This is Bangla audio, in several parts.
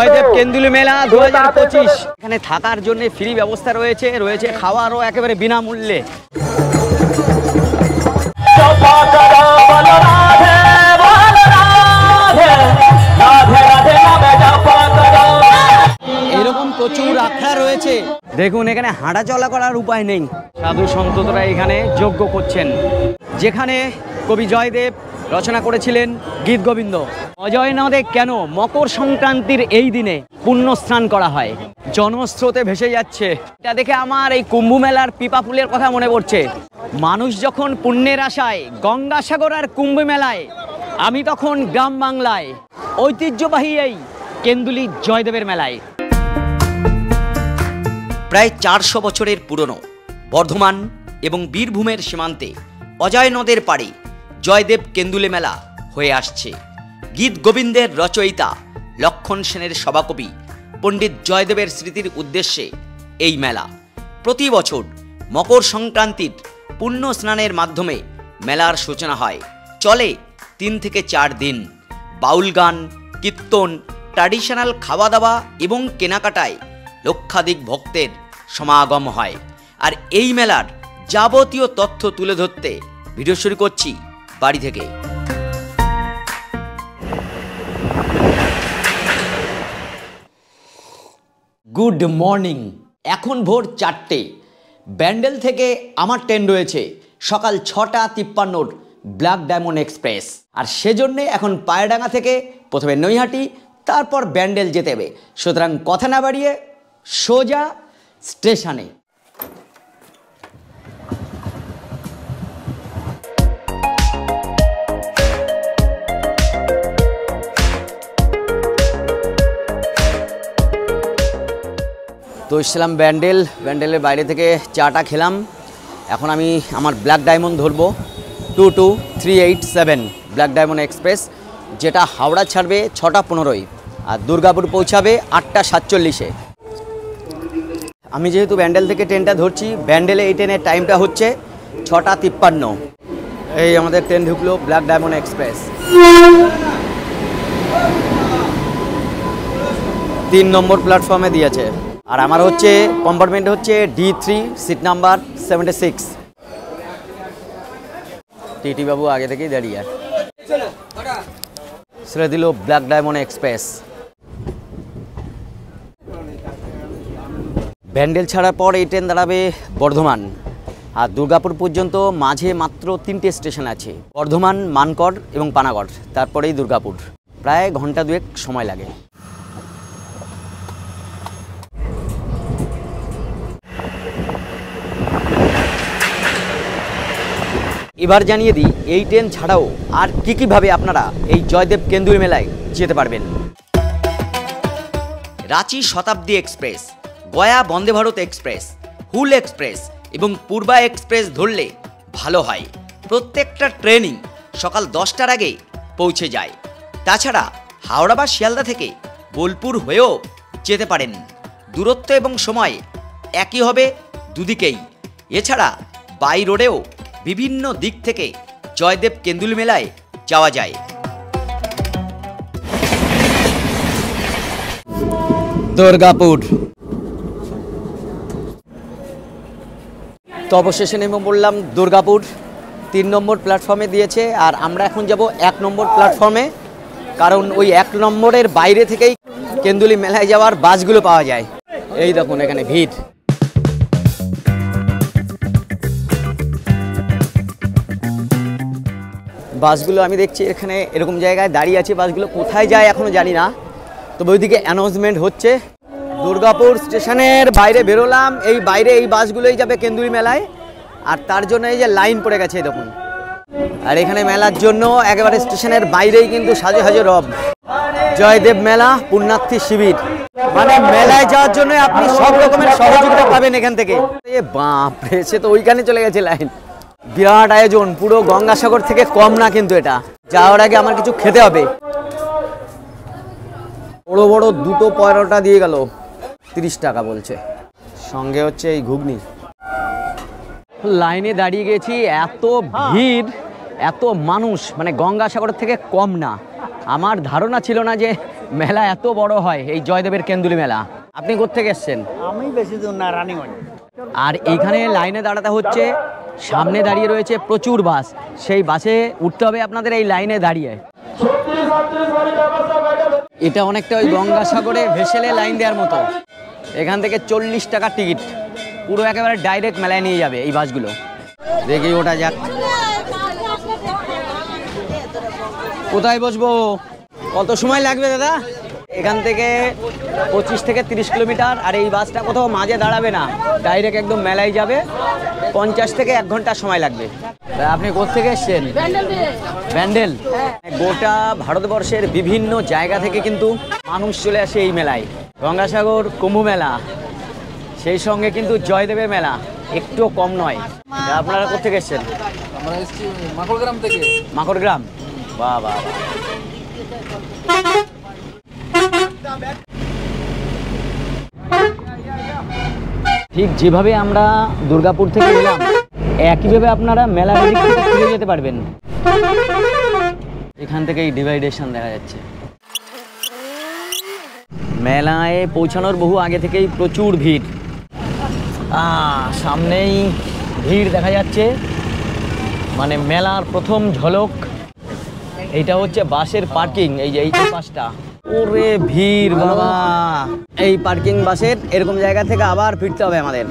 জয়দেব কেন্দুলি মেলা 2025। এখানে থাকার জন্য ফ্রি ব্যবস্থা রয়েছে, রয়েছে খাওয়ারও একেবারে বিনামূল্যে। এরকম প্রচুর আখড়া রয়েছে। দেখুন এখানে হাঁটা চলা করার উপায় নেই, সাধু সন্তরা এখানে যজ্ঞ করছেন, যেখানে কবি জয়দেব রচনা করেছিলেন গীত গোবিন্দ। অজয় নদে কেন মকর সংক্রান্তির এই দিনে পুণ্য স্নান করা হয়, জনস্রোতে ভেসে যাচ্ছে। এটা দেখে আমার এই কুম্ভ মেলার পিপা ফুলের কথা মনে পড়ছে। মানুষ যখন পুণ্যের আশায় গঙ্গাসাগর আর কুম্ভ মেলায়, আমি তখন গ্রাম বাংলায় ঐতিহ্যবাহী এই কেন্দুলি জয়দেবের মেলায়। প্রায় 400 বছরের পুরনো বর্ধমান এবং বীরভূমের সীমান্তে অজয় নদের পাড়ে জয়দেব কেন্দুলি মেলা হয়ে আসছে। গীত গোবিন্দের রচয়িতা লক্ষণ সেনের সভাকবি পণ্ডিত জয়দেবের স্মৃতির উদ্দেশ্যে এই মেলা। প্রতি বছর মকর সংক্রান্তির পুণ্য স্নানের মাধ্যমে মেলার সূচনা হয়। চলে 3 থেকে 4 দিন। বাউল গান, কীর্তন, ট্র্যাডিশনাল খাওয়া দাওয়া এবং কেনাকাটায় লক্ষাধিক ভক্তের সমাগম হয়। আর এই মেলার যাবতীয় তথ্য তুলে ধরতে ভিডিও শুরু করছি বাড়ি থেকে। Good morning. এখন ভোর 4টে। ব্যান্ডেল থেকে আমার ট্রেন রয়েছে সকাল 6:53 ব্ল্যাক ডায়মন্ড এক্সপ্রেস। আর সেজন্যে এখন পায়রাডাঙ্গা থেকে প্রথমে নৈহাটি, তারপর ব্যান্ডেল যেতে হবে। সুতরাং কথা না বাড়িয়ে সোজা স্টেশনে। তো এসেছিলাম ব্যান্ডেলের বাইরে থেকে চাটা খেলাম। এখন আমি আমার ব্ল্যাক ডায়মন্ড ধরবো 22387 ব্ল্যাক ডায়মন্ড এক্সপ্রেস, যেটা হাওড়া ছাড়বে 6:15 আর দুর্গাপুর পৌঁছাবে 8:47। আমি যেহেতু ব্যান্ডেল থেকে ট্রেনটা ধরছি, ব্যান্ডেলে এই ট্রেনের টাইমটা হচ্ছে 6:53। এই আমাদের ট্রেন ঢুকলো ব্ল্যাক ডায়মন্ড এক্সপ্রেস। 3 নম্বর প্ল্যাটফর্মে দিয়েছে। আর আমার হচ্ছে কম্পার্টমেন্ট হচ্ছে D3, সিট নাম্বার 76। টিটি বাবু আগে থেকেই দাঁড়িয়ে ছেড়ে দিল ব্ল্যাক ডায়মন্ড এক্সপ্রেস। ব্যান্ডেল ছাড়ার পর এই ট্রেন দাঁড়াবে বর্ধমান আর দুর্গাপুর পর্যন্ত। মাঝে মাত্র 3টে স্টেশন আছে, বর্ধমান, মানকড় এবং পানাগড়, তারপরেই দুর্গাপুর। প্রায় ঘন্টা 2 সময় লাগে। এবার জানিয়ে দিই এই ট্রেন ছাড়াও আর কীভাবে আপনারা এই জয়দেব কেন্দুলি মেলায় যেতে পারবেন। রাঁচি শতাব্দী এক্সপ্রেস, গয়া বন্দে ভারত এক্সপ্রেস, হুল এক্সপ্রেস এবং পূর্বা এক্সপ্রেস ধরলে ভালো হয়। প্রত্যেকটা ট্রেনই সকাল 10টার আগে পৌঁছে যায়। তাছাড়া হাওড়া বা শিয়ালদা থেকে বোলপুর হয়েও যেতে পারেন। দূরত্ব এবং সময় একই হবে দুদিকেই। এছাড়া বাই রোডেও বিভিন্ন দিক থেকে জয়দেব কেন্দুলি মেলায় যাওয়া যায়। দুর্গাপুর তো অবশেষে নেমে বললাম দুর্গাপুর। 3 নম্বর প্ল্যাটফর্মে দিয়েছে আর আমরা এখন যাব 1 নম্বর প্ল্যাটফর্মে, কারণ ওই 1 নম্বরের বাইরে থেকেই কেন্দুলি মেলায় যাওয়ার বাসগুলো পাওয়া যায়। এই দেখুন এখানে ভিড়। বাসগুলো আমি দেখছি এখানে এরকম জায়গায় দাঁড়িয়ে আছে। বাসগুলো কোথায় যায় এখনও জানি না, তবে ওইদিকে অ্যানাউন্সমেন্ট হচ্ছে। দুর্গাপুর স্টেশনের বাইরে বেরোলাম, এই বাইরে এই বাসগুলোই যাবে কেন্দুলি মেলায়। আর তার জন্য এই যে লাইন পড়ে গেছে দেখুন। আর এখানে মেলার জন্য একেবারে স্টেশনের বাইরেই কিন্তু সাজে সাজে রব। জয়দেব মেলা পুণ্যার্থী শিবির, মানে মেলায় যাওয়ার জন্য আপনি সব রকমের সহযোগিতা পাবেন এখান থেকে। বাপরে, সে তো ওইখানে চলে গেছে লাইন। বিরাট আয়োজন, পুরো গঙ্গাসাগর থেকে কম না কিন্তু এটা। যাওয়ার আগে আমার কিছু খেতে হবে। বড় বড় 2টো পরোটা দিয়ে গেল, 30 টাকা বলছে। সঙ্গে হচ্ছে এই ঘুগনি। লাইনে দাঁড়িয়ে গেছি, এত ভিড়, এত মানুষ, মানে গঙ্গাসাগর থেকে কম না। আমার ধারণা ছিল না যে মেলা এত বড় হয়, এই জয়দেবের কেন্দুলি মেলা। আপনি কোত্থেকে এসছেন? আমি বেশি দূর না, রানীগঞ্জ। আর এইখানে লাইনে দাঁড়াতে হচ্ছে, সামনে দাঁড়িয়ে রয়েছে প্রচুর বাস, সেই বাসে উঠতে হবে আপনাদের এই লাইনে দাঁড়িয়ে। এটা অনেকটা ওই গঙ্গাসাগরে ভেসেলে লাইন দেওয়ার মতো। এখান থেকে 40 টাকার টিকিট, পুরো একেবারে ডাইরেক্ট মেলায় নিয়ে যাবে এই বাসগুলো। দেখি ওটা যাক। কোথায় বসবো? কত সময় লাগবে দাদা? এখান থেকে 25 থেকে 30 কিলোমিটার। আর এই বাসটা কোথাও মাঝে দাঁড়াবে না, ডাইরেক্ট একদম মেলায় যাবে। 50 থেকে 1 ঘন্টা সময় লাগবে। আপনি কোত্থেকে এসছেন? ব্যান্ডেল। গোটা ভারতবর্ষের বিভিন্ন জায়গা থেকে কিন্তু মানুষ চলে আসে এই মেলায়। গঙ্গাসাগর কুম্ভ মেলা, সেই সঙ্গে কিন্তু জয়দেবের মেলা একটু কম নয়। আপনারা কোত্থেকে এসছেন? আমরা এসেছি মাকড়গ্রাম থেকে। মাকড়গ্রাম, বাহ বাহ বাহ। ঠিক যেভাবে আমরা দুর্গাপুর থেকে এলাম, একইভাবে আপনারা মেলার দিক থেকে ফিরে যেতে পারবেন। এখান থেকেই ডিভাইডেশন দেখা যাচ্ছে। মেলায় পৌঁছানোর বহু আগে থেকেই প্রচুর ভিড়। সামনেই ভিড় দেখা যাচ্ছে, মানে মেলার প্রথম ঝলক। এইটা হচ্ছে বাসের পার্কিং, এই যে এই পাশটা। ওরে ভিড় বাবা! এই পার্কিং বাসের এরকম জায়গা থেকে আবার ফিরতে হবে আমাদের।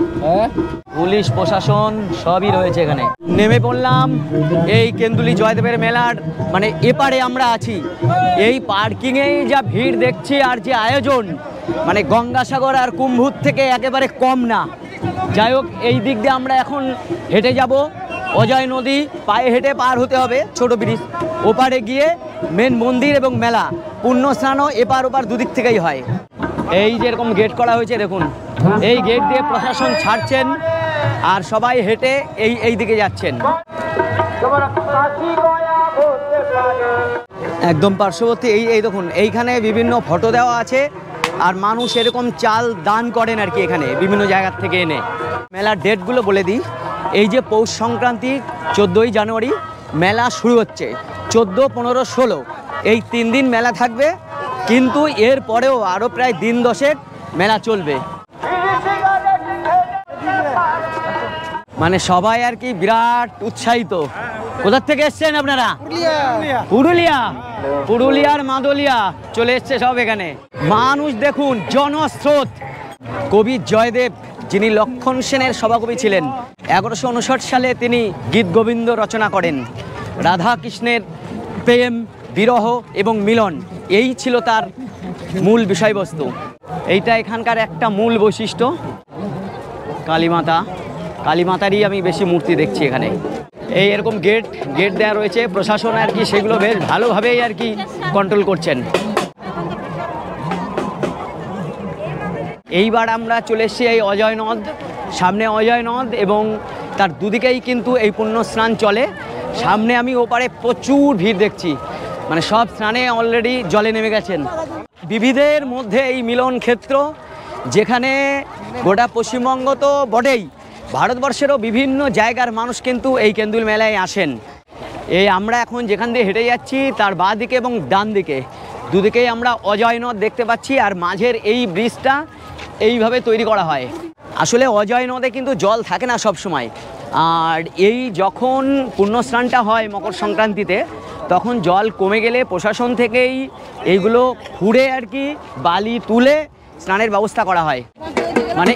পুলিশ প্রশাসন সবই রয়েছে এখানে। নেমে পড়লাম এই কেন্দুলি জয়দেবের মেলার মানে এপারে আমরা আছি। এই পার্কিংয়েই যা ভিড় দেখছি আর যে আয়োজন, মানে গঙ্গাসাগর আর কুম্ভুর থেকে একেবারে কম না। যাই হোক, এই দিক দিয়ে আমরা এখন হেঁটে যাব। অজয় নদী পায়ে হেঁটে পার হতে হবে, ছোট ব্রিজ। ওপারে গিয়ে মেন মন্দির এবং মেলা, পুণ্য স্নানও এপার ওপার দুদিক থেকেই হয়। এই যে এরকম গেট করা হয়েছে দেখুন, এই গেট দিয়ে প্রশাসন ছাড়ছেন আর সবাই হেঁটে এই দিকে যাচ্ছেন। একদম পার্শ্ববর্তী এই দেখুন, এইখানে বিভিন্ন ফটো দেওয়া আছে। আর মানুষ এরকম চাল দান করেন আর কি এখানে বিভিন্ন জায়গার থেকে এনে। মেলার ডেটগুলো বলে দিই। এই যে পৌষ সংক্রান্তি 14ই জানুয়ারি মেলা শুরু হচ্ছে, 14, 15, 16 এই 3 দিন মেলা থাকবে। কিন্তু এর পরেও আরও প্রায় দিন 10 মেলা চলবে। মানে সবাই আর কি বিরাট উৎসাহিত। কোথা থেকে এসছেন আপনারা? পুরুলিয়ার মাদলিয়া চলে এসছে সব এখানে। মানুষ দেখুন, জনস্রোত। কবি জয়দেব, যিনি লক্ষণ সেনের সভাকবি ছিলেন, 1159 সালে তিনি গীত গোবিন্দ রচনা করেন। রাধা কৃষ্ণের প্রেম, বিরহ এবং মিলন, এই ছিল তার মূল বিষয়বস্তু। এইটা এখানকার একটা মূল বৈশিষ্ট্য। কালীমাতারই আমি বেশি মূর্তি দেখছি এখানে। এই এরকম গেট দেওয়া রয়েছে, প্রশাসন আর কি সেগুলো বেশ ভালোভাবেই আর কি কন্ট্রোল করছেন। এইবার আমরা চলে এসেছি এই অজয় নদ। সামনে অজয় নদ এবং তার দুদিকেই কিন্তু এই পুণ্য স্নান চলে। সামনে আমি ওপারে প্রচুর ভিড় দেখছি, মানে সব স্নানে অলরেডি জলে নেমে গেছেন। বিবিধের মধ্যে এই মিলন ক্ষেত্র, যেখানে গোটা পশ্চিমবঙ্গ তো বটেই, ভারতবর্ষেরও বিভিন্ন জায়গার মানুষ কিন্তু এই কেন্দুল মেলায় আসেন। এই আমরা এখন যেখান দিয়ে হেঁটে যাচ্ছি তার বাঁ দিকে এবং ডান দিকে দুদিকেই আমরা অজয় নদ দেখতে পাচ্ছি। আর মাঝের এই ব্রিজটা এইভাবে তৈরি করা হয়। আসলে অজয় নদে কিন্তু জল থাকে না সব সময়। আর এই যখন পুণ্যস্নানটা হয় মকর সংক্রান্তিতে, তখন জল কমে গেলে প্রশাসন থেকেই এইগুলো খুঁড়ে আর কি বালি তুলে স্নানের ব্যবস্থা করা হয়। মানে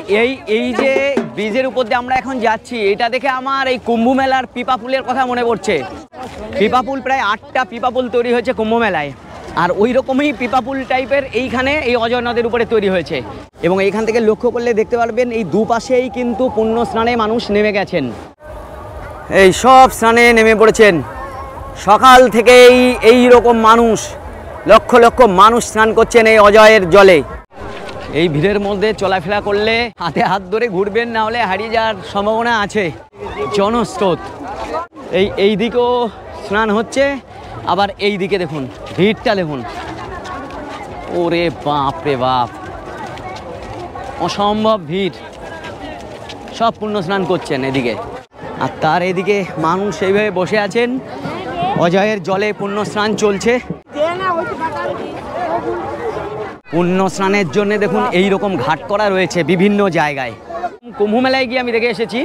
এই যে ব্রিজের উপর দিয়ে আমরা এখন যাচ্ছি, এটা দেখে আমার এই কুম্ভ মেলার পিপা পুলের কথা মনে পড়ছে। পিপা পুল, প্রায় 8টা পিপা পুল তৈরি হয়েছে কুম্ভ মেলায়। আর ওই রকমই পিপা পুল টাইপের এইখানে এই অজয় নদের উপরে তৈরি হয়েছে। এবং এইখান থেকে লক্ষ্য করলে দেখতে পারবেন এই দুপাশেই কিন্তু পুণ্য স্নানে মানুষ নেমে গেছেন। এই সব স্নানে নেমে পড়েছেন। সকাল থেকেই এই রকম মানুষ, লক্ষ লক্ষ মানুষ স্নান করছেন এই অজয়ের জলে। এই ভিড়ের মধ্যে চলাফেরা করলে হাতে হাত ধরে ঘুরবেন, না হলে হারিয়ে যাওয়ার সম্ভাবনা আছে। জনস্রোত। এই দিকেও স্নান হচ্ছে, আবার এই দিকে দেখুন ভিড়টা দেখুন। ওরে বাপ রে বাপ, অসম্ভব ভিড়। সব পুণ্য স্নান করছেন এদিকে, আর তার এদিকে মানুষ এইভাবে বসে আছেন। অজয়ের জলে পুণ্য স্নান চলছে। পুণ্য স্নানের জন্য দেখুন এই রকম ঘাট করা রয়েছে বিভিন্ন জায়গায়। কুম্ভ মেলায় গিয়ে আমি দেখে এসেছি,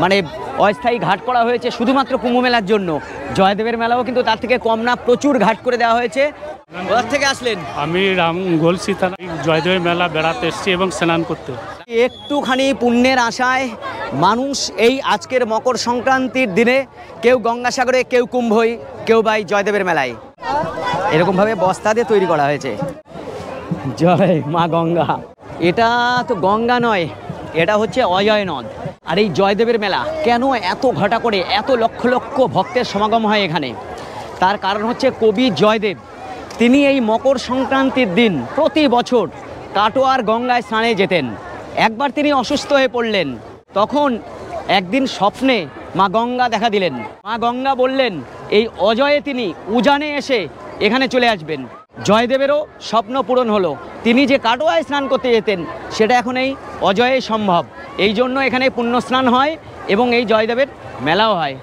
মানে অস্থায়ী ঘাট করা হয়েছে শুধুমাত্র কুম্ভ মেলার জন্য। জয়দেবের মেলাও কিন্তু তার থেকে কম না, প্রচুর ঘাট করে দেওয়া হয়েছে। কোথা থেকে আসলেন? আমি রামগোলসি থানা জয়দেবের মেলা বেড়াতে এসেছি এবং স্নান করতে। একটুখানি পুণ্যের আশায় মানুষ এই আজকের মকর সংক্রান্তির দিনে কেউ গঙ্গাসাগরে, কেউ কুম্ভই, কেউ বা জয়দেবের মেলায় এরকমভাবে বস্তা দিয়ে তৈরি করা হয়েছে। জয় মা গঙ্গা। এটা তো গঙ্গা নয়, এটা হচ্ছে অজয় নদ। আর এই জয়দেবের মেলা কেন এত ঘটা করে এত লক্ষ লক্ষ ভক্তের সমাগম হয় এখানে, তার কারণ হচ্ছে কবি জয়দেব। তিনি এই মকর সংক্রান্তির দিন প্রতি বছর কাটোয়ার গঙ্গায় স্নানে যেতেন। একবার তিনি অসুস্থ হয়ে পড়লেন, তখন একদিন স্বপ্নে মা গঙ্গা দেখা দিলেন। মা গঙ্গা বললেন এই অজয়ে তিনি উজানে এসে এখানে চলে আসবেন। জয়দেবেরও স্বপ্ন পূরণ হলো, তিনি যে কাটোয়ায় স্নান করতে যেতেন সেটা এখন এই অজয়ে সম্ভব। এই জন্য এখানে পুণ্য স্নান হয় এবং এই জয়দেবের মেলাও হয়।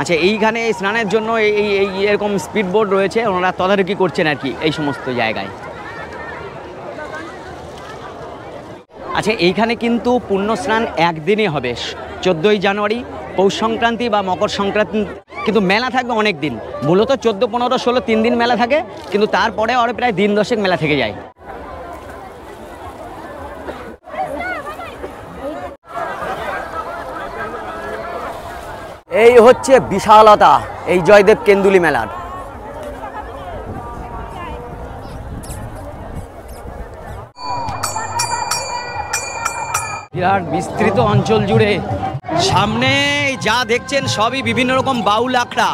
আচ্ছা, এইখানে স্নানের জন্য এই এরকম স্পিড বোট রয়েছে, ওনারা তদারকি করছেন আর কি এই সমস্ত জায়গায়। আচ্ছা, এইখানে কিন্তু পুণ্য স্নান একদিনই হবে, 14ই জানুয়ারি পৌষ সংক্রান্তি বা মকর সংক্রান্তি, কিন্তু মেলা থাকবে অনেক দিন। মূলত 14, 15, 16 3 দিন মেলা থাকে, কিন্তু তারপরে আরও প্রায় দিন 10 মেলা থেকে যায়। এই হচ্ছে বিশালতা এই জয়দেব কেন্দুলি মেলার। বিরাট বিস্তৃত অঞ্চল জুড়ে সামনে যা দেখছেন সবই বিভিন্ন রকম বাউল আখড়া।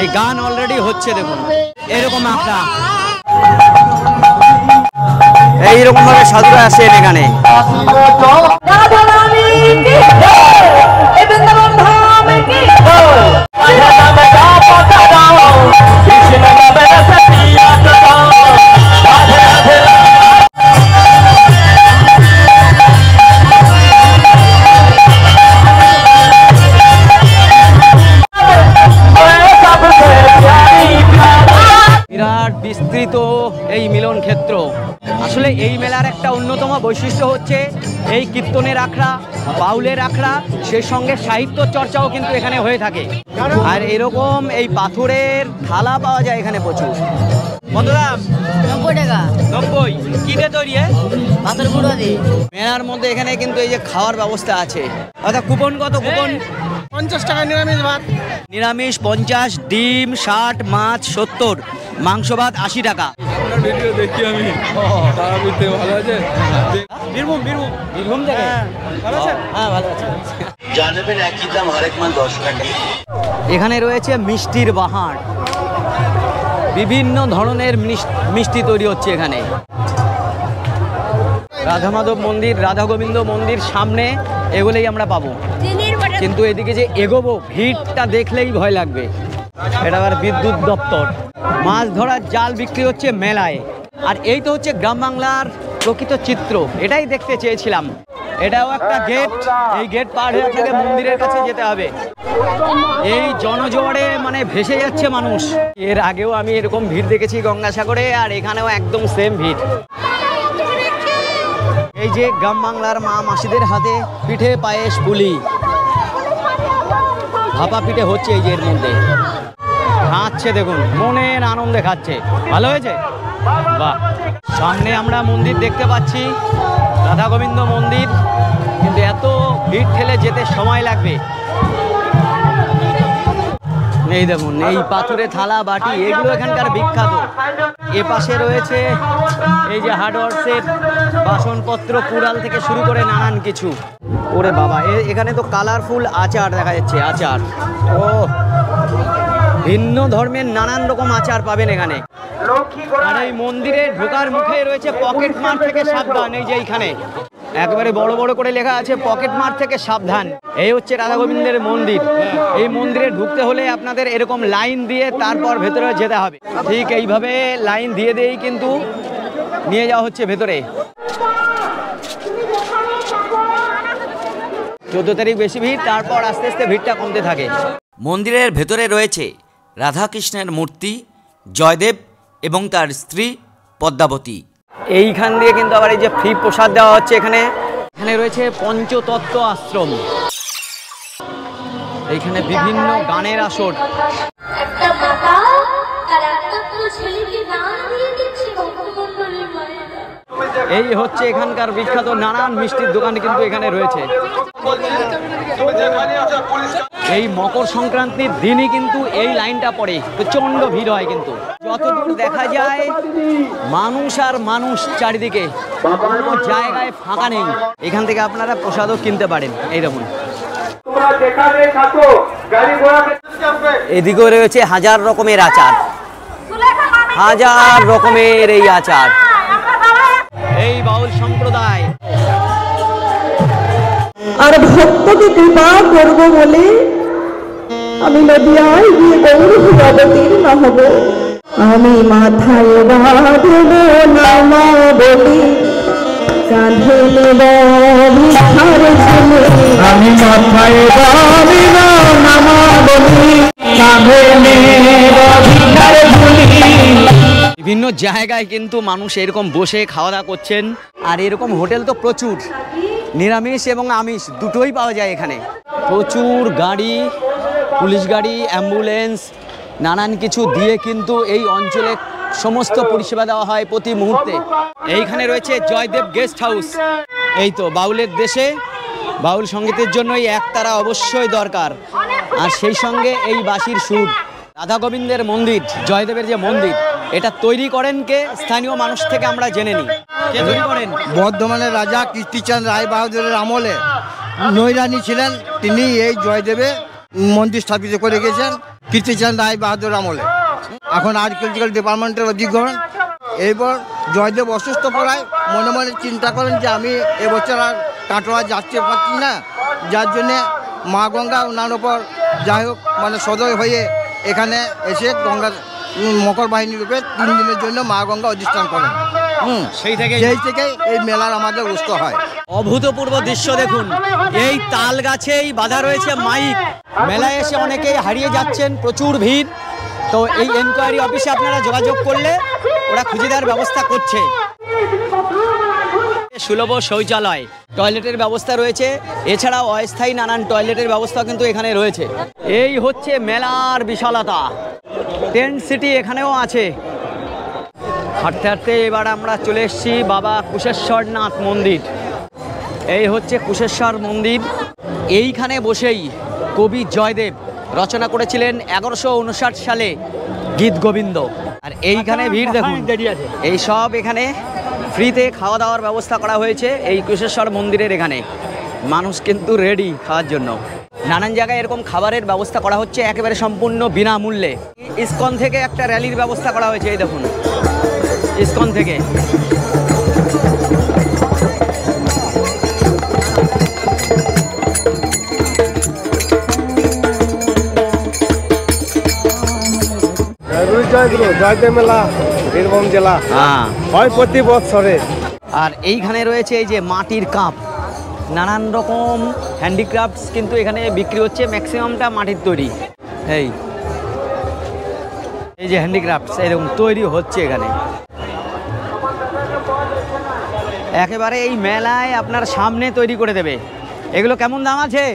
এই গান অলরেডি হচ্ছে, দেখুন এরকম আখড়া, এইরকম ভাবে সাধুরা আসেন এখানে। বিরাট বিস্তৃত এই মিলন ক্ষেত্র। আসলে এই মেলার একটা অন্যতম বৈশিষ্ট্য হচ্ছে এই কীর্তনের আখড়া, বাউলের আখড়া, সেই সঙ্গে সাহিত্য চর্চাও কিন্তু এখানে হয়ে থাকে। আর এরকম এই পাথরের থালা পাওয়া যায় এখানে প্রচুর। কত দাম? 90 টাকা। 90? কি দিয়ে তৈরি? পাথর গুঁড়ো দিয়ে। মেলার মধ্যে এখানে কিন্তু এই যে খাওয়ার ব্যবস্থা আছে। অর্থাৎ কুপন কত? কুপন 50 টাকা নিরামিষ ভাত। নিরামিষ 50, ডিম 60, মাছ 70, মাংস ভাত 80 টাকা। ভিডিও দেখি আমি। তারা বুঝতে ভালো আছে। বীরভূম থেকে? ভালো আছেন? হ্যাঁ, ভালো আছে। জানাবেন একই দাম আরেক মাল 10 টাকা। এখানে রয়েছে মিষ্টির বাহার, বিভিন্ন ধরনের মিষ্টি তৈরি হচ্ছে এখানে। রাধা মাধব মন্দির, রাধা গোবিন্দ মন্দির সামনে এগুলোই আমরা পাবো, কিন্তু এদিকে যে এগোবো ভিড়টা দেখলেই ভয় লাগবে। এটা আবার বিদ্যুৎ দপ্তর। মাছ ধরার জাল বিক্রি হচ্ছে মেলায়। আর এই তো হচ্ছে গ্রাম বাংলার প্রকৃত চিত্র, এটাই দেখতে চেয়েছিলাম। এটাও একটা গেট, এই গেট পার হয়ে আপনাকে মন্দিরের কাছে যেতে হবে। এই জনজোয়ারে মানে ভেসে যাচ্ছে মানুষ। এর আগেও আমি এরকম ভিড় দেখেছি গঙ্গাসাগরে, আর এখানেও একদম সেম ভিড়। এই যে গ্রাম বাংলার মা মাসিদের হাতে পিঠে, পায়েস, পুলি, ভাপা পিঠে হচ্ছে এই যে এর মধ্যে। খাচ্ছে দেখুন, মনের আনন্দে খাচ্ছে। ভালো হয়েছে? বাহ। সামনে আমরা মন্দির দেখতে পাচ্ছি, রাধা গোবিন্দ মন্দির, কিন্তু এত ভিড় ঠেলে যেতে সময় লাগবে। এই দেখুন, এই পাথরে থালা, বাটি, এগুলো এখানকার বিখ্যাত। এ পাশে রয়েছে এই যে হার্ডওয়ার্সের বাসনপত্র, কুড়াল থেকে শুরু করে নানান কিছু। ওরে বাবা, এখানে তো কালারফুল আচার দেখা যাচ্ছে। আচার, ও ভিন্ন ধর্মের নানান রকম আচার পাবেন এখানে। আর এই মন্দিরে ঢোকার মুখে রয়েছে পকেট মার থেকে সাবধান। এই যে এইখানে একবারে বড় বড় করে লেখা আছে পকেট মার থেকে সাবধান। এই হচ্ছে রাধা গোবিন্দের মন্দির। এই মন্দিরে ঢুকতে হলে আপনাদের এরকম লাইন দিয়ে তারপর ভেতরে যেতে হবে। ঠিক এইভাবে লাইন দিয়ে দিয়েই কিন্তু নিয়ে যাওয়া হচ্ছে ভেতরে। 14 তারিখ বেশি ভিড়, তারপর আস্তে আস্তে ভিড়টা কমতে থাকে। মন্দিরের ভেতরে রয়েছে রাধাকৃষ্ণের মূর্তি, জয়দেব এবং তার স্ত্রী পদ্মাবতী। এইখান দিয়ে কিন্তু আবার এই যে ফ্রি প্রসাদ দেওয়া হচ্ছে এখানে। এখানে রয়েছে পঞ্চতত্ত্ব আশ্রম, এইখানে বিভিন্ন গানের আসর। একটা মাতা তার একমাত্র ছেলেকে দান দিয়ে দিচ্ছে ভক্তমণ্ডলীর মায়েরা। এই হচ্ছে এখানকার বিখ্যাত নানান মিষ্টির দোকান কিন্তু এখানে রয়েছে। এই মকর সংক্রান্তির দিনই কিন্তু এই লাইনটা পড়ে, প্রচন্ড ভিড় হয় কিন্তু। যতদূর দেখা যায় মানুষ আর মানুষ চারিদিকে, কোনো জায়গায় ফাঁকা নেই। এখান থেকে আপনারা প্রসাদও কিনতে পারেন। এইরকম এদিকেও রয়েছে হাজার রকমের আচার, হাজার রকমের এই আচার। এই বাউল সম্প্রদায় আর ভক্তকে কৃপা করব বলে আমি নদিয়ায় গিয়ে গৌর অবতীর্ণ হব। আমি মাথায় বাঁধব নামা বলি, কাঁধে নেব ভিক্ষার ঝুলি। আমি মাথায় বাঁধব নামা বলি, কাঁধে নেব ভিক্ষার ঝুলি। বিভিন্ন জায়গায় কিন্তু মানুষ এরকম বসে খাওয়া দাওয়া করছেন। আর এরকম হোটেল তো প্রচুর, নিরামিষ এবং আমিষ দুটোই পাওয়া যায় এখানে। প্রচুর গাড়ি, পুলিশ গাড়ি, অ্যাম্বুলেন্স, নানান কিছু দিয়ে কিন্তু এই অঞ্চলে সমস্ত পরিষেবা দেওয়া হয় প্রতি মুহূর্তে। এইখানে রয়েছে জয়দেব গেস্ট হাউস। এই তো বাউলের দেশে বাউল সঙ্গীতের জন্য এই একতারা অবশ্যই দরকার, আর সেই সঙ্গে এই বাঁশির সুর। রাধা গোবিন্দের মন্দির, জয়দেবের যে মন্দির, এটা তৈরি করেন কে? স্থানীয় মানুষ থেকে আমরা জেনে নিই। কে তৈরি করেন? বর্ধমানের রাজা কীর্তিচাঁদ রায় বাহাদুরের আমলে নৈরানী ছিলেন, তিনি এই জয়দেবে মন্দির স্থাপিত করে গেছেন কীর্তিচাঁদ রায় বাহাদুর আমলে। এখন আর্কিওলজিক্যাল ডিপার্টমেন্টের অধিগ্রহণ। এরপর জয়দেব অসুস্থ পড়ায় মনে মনে চিন্তা করেন যে আমি এবছর আর কাটোয়া যাচ্ছে পারছি না, যার জন্যে মা গঙ্গা ওনার ওপর যাই হোক মানে সদয় হয়ে এখানে এসে গঙ্গা মকর বাহিনী রূপে 3 দিনের জন্য মা গঙ্গা অধিষ্ঠান করেন। সেই থেকে এই মেলার আমাদের উৎসব হয়। অভূতপূর্ব দৃশ্য দেখুন, এই তাল গাছেই বাঁধা রয়েছে মাইক। মেলায় এসে অনেকেই হারিয়ে যাচ্ছেন, প্রচুর ভিড়। তো এই এনকোয়ারি অফিসে আপনারা যোগাযোগ করলে ওরা খুঁজে দেওয়ার ব্যবস্থা করছে। সুলভ শৌচালয়, টয়লেটের ব্যবস্থা রয়েছে, এছাড়াও অস্থায়ী নানান টয়লেটের ব্যবস্থা কিন্তু এখানে রয়েছে। এই হচ্ছে মেলার বিশালতা। টেন্ট সিটি এখানেও আছে। হাঁটতে হাঁটতে এবার আমরা চলে এসেছি বাবা কুশেশ্বরনাথ মন্দির। এই হচ্ছে কুশেশ্বর মন্দির। এইখানে বসেই কবি জয়দেব রচনা করেছিলেন 1159 সালে গীত গোবিন্দ। আর এইখানে ভিড় দেখুন, এই সব এখানে ফ্রিতে খাওয়া দাওয়ার ব্যবস্থা করা হয়েছে এই কুশেশ্বর মন্দিরের। এখানে মানুষ কিন্তু রেডি খাওয়ার জন্য। নানান জায়গায় এরকম খাবারের ব্যবস্থা করা হচ্ছে একেবারে সম্পূর্ণ বিনামূল্যে। ইসকন থেকে একটা র্যালির ব্যবস্থা করা হয়েছে, এই দেখুন ইসকন থেকে। জয়দেব মেলা বীরভূম জেলা হয় প্রতি বছরে। আর এইখানে রয়েছে এই যে মাটির কাপ, নানান রকম হ্যান্ডিক্রাফটস কিন্তু এখানে বিক্রি হচ্ছে, ম্যাক্সিমামটা মাটির তৈরি। এই যে হ্যান্ডিক্রাফটস এরকম তৈরি হচ্ছে এখানে। একেবারে এই মেলায় আপনার সামনে তৈরি করে দেবে। এগুলো কেমন দাম আছে?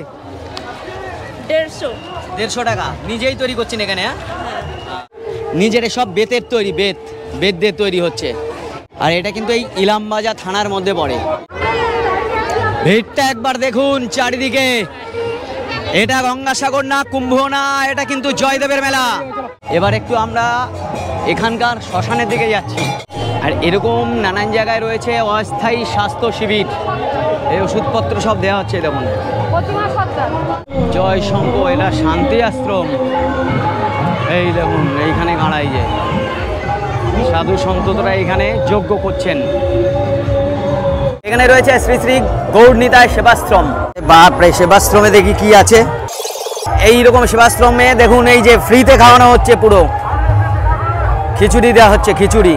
150 টাকা। নিজেই তৈরি করছেন এখানে? নিজের সব বেতের তৈরি, বেত দিয়ে তৈরি হচ্ছে। আর এটা কিন্তু এই ইলামবাজার থানার মধ্যে পড়ে। ভিড়টা একবার দেখুন চারিদিকে। এটা গঙ্গাসাগর না, কুম্ভ না, এটা কিন্তু জয়দেবের মেলা। এবার একটু আমরা এখানকার শ্মশানের দিকে যাচ্ছি। আর এরকম নানান জায়গায় রয়েছে অস্থায়ী স্বাস্থ্য শিবির। এই ওষুধপত্র সব দেওয়া হচ্ছে দেখুন। জয় শঙ্খ, এটা শান্তি আশ্রম। এই দেখুন এইখানে গাড়াই যে সাধু সন্তরা এখানে যজ্ঞ করছেন। এখানে রয়েছে শ্রী শ্রী গৌরনিতাই সেবাশ্রম। বাপরে, সেবাশ্রমে দেখি কি আছে। এইরকম সেবাশ্রমে দেখুন এই যে ফ্রিতে খাওয়ানো হচ্ছে, পুরো খিচুড়ি দেওয়া হচ্ছে, খিচুড়ি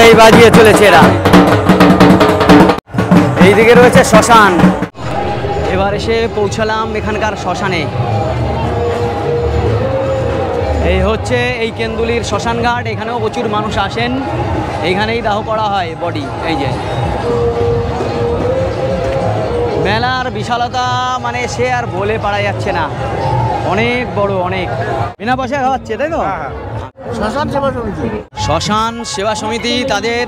এই বাজিয়ে চলেছে এরা। এইদিকে রয়েছে শ্মশান। এবার এসে পৌঁছালাম এখানকার শ্মশানে। এই হচ্ছে এই কেন্দুলির শ্মশান ঘাট, এখানেও প্রচুর মানুষ আসেন, এইখানেই দাহ করা হয় বডি। এই যে মেলার বিশালতা মানে সে আর বলে পারা যাচ্ছে না, অনেক বড়, অনেক। বিনা পয়সায় খাওয়াচ্ছে, তাই তো? শ্মশান সেবা সমিতি তাদের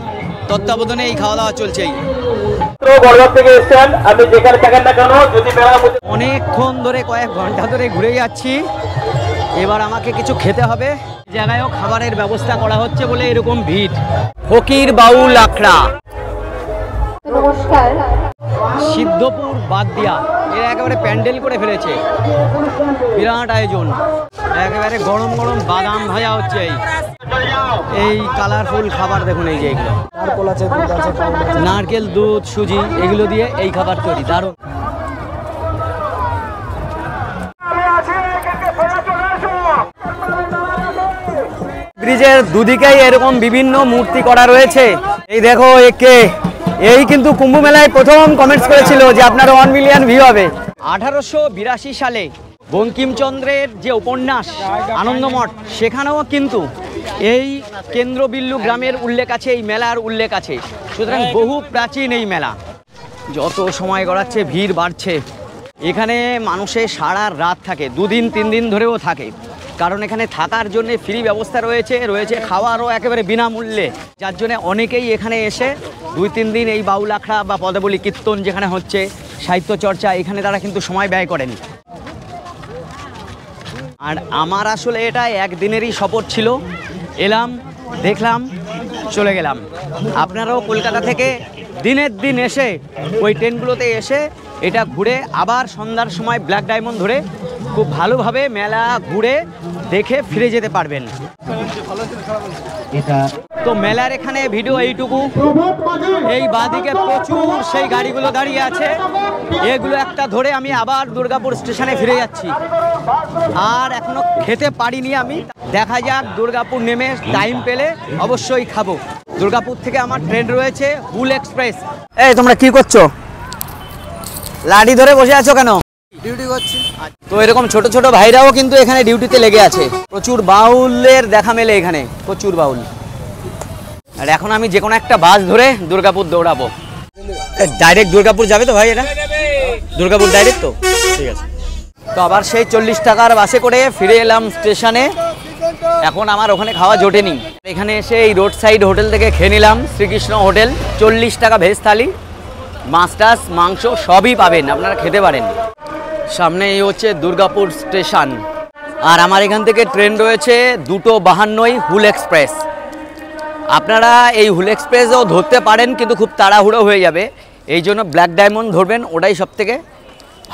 তত্ত্বাবধানে এই খাওয়া দাওয়া চলছেই। অনেকক্ষণ ধরে, কয়েক ঘন্টা ধরে ঘুরে যাচ্ছি, এবার আমাকে কিছু খেতে হবে। জায়গায়ও খাবারের ব্যবস্থা করা হচ্ছে বলে এরকম ভিড়। ফকির বাউল আখড়া, নমস্কার। সিদ্ধপুর বাদ দিয়া এরা একেবারে প্যান্ডেল করে ফেলেছে, বিরাট আয়োজন। একেবারে গরম গরম বাদাম ভাজা হচ্ছে, এই কালারফুল খাবার দেখুন। এই যে এগুলো নারকেল, দুধ, সুজি এগুলো দিয়ে এই খাবার তৈরি, দারুণ। ব্রিজের দুদিকেই এরকম বিভিন্ন মূর্তি করা রয়েছে। এই দেখো একে, এই কিন্তু কুম্ভ মেলায় প্রথম কমেন্টস করেছিল যে আপনার 1 মিলিয়ন ভিউ হবে। 1882 সালে বঙ্কিমচন্দ্রের যে উপন্যাস আনন্দমঠ, সেখানেও কিন্তু এই কেন্দ্রবিল্লু গ্রামের উল্লেখ আছে, এই মেলার উল্লেখ আছে। সুতরাং বহু প্রাচীন এই মেলা। যত সময় গড়াচ্ছে ভিড় বাড়ছে। এখানে মানুষের সারা রাত থাকে, 2 দিন 3 দিন ধরেও থাকে, কারণ এখানে থাকার জন্য ফ্রি ব্যবস্থা রয়েছে খাওয়ারও একেবারে বিনামূল্যে, যার জন্য অনেকেই এখানে এসে 2-3 দিন এই বাউল আখড়া বা পদাবলী কীর্তন যেখানে হচ্ছে, সাহিত্য চর্চা, এখানে তারা কিন্তু সময় ব্যয় করেন। আর আমার আসলে এটা একদিনেরই সফর ছিল, এলাম, দেখলাম, চলে গেলাম। আপনারাও কলকাতা থেকে দিনের দিন এসে ওই ট্রেনগুলোতে এসে এটা ঘুরে আবার সন্ধ্যার সময় ব্ল্যাক ডায়মন্ড ধরে খুব ভালোভাবে মেলা ঘুরে দেখে ফিরে যেতে পারবেন। তো মেলার এখানে ভিডিও এইটুকু। এই বাঁদিকে প্রচুর সেই গাড়িগুলো দাঁড়িয়ে আছে, এগুলো একটা ধরে আমি আবার দুর্গাপুর স্টেশনে ফিরে যাচ্ছি। আর এখনো খেতে পারিনি আমি, দেখা যাক দুর্গাপুর নেমে টাইম পেলে অবশ্যই খাবো। দুর্গাপুর থেকে আমার ট্রেন রয়েছে হুল এক্সপ্রেস। এই তোমরা কি করছো? লাঠি ধরে বসে আছো কেন? ডিউটি করছি। তো এরকম ছোট ছোট ভাইরাও কিন্তু এখানে ডিউটিতে লেগে আছে। প্রচুর বাউলের দেখা মেলে এখানে, প্রচুর বাউল। আর এখন আমি যে কোনো একটা বাস ধরে দুর্গাপুর দৌড়াবো। ডাইরেক্ট দুর্গাপুর যাবে তো ভাই? এটা দুর্গাপুর ডাইরেক্ট তো? ঠিক আছে। তো আবার সেই 40 টাকার বাসে করে ফিরে এলাম স্টেশনে। এখন আমার ওখানে খাওয়া জোটেনি, এখানে এসে এই রোড সাইড হোটেল থেকে খেয়ে নিলাম, শ্রীকৃষ্ণ হোটেল। 40 টাকা ভেজ থালি, মাছ টাছ মাংস সবই পাবেন, আপনারা খেতে পারেন। সামনে এই হচ্ছে দুর্গাপুর স্টেশন। আর আমার এখান থেকে ট্রেন রয়েছে 2:52 হুল এক্সপ্রেস। আপনারা এই হুল এক্সপ্রেসও ধরতে পারেন, কিন্তু খুব তাড়াহুড়ো হয়ে যাবে, এই জন্য ব্ল্যাক ডায়মন্ড ধরবেন, ওটাই সব থেকে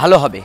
ভালো হবে।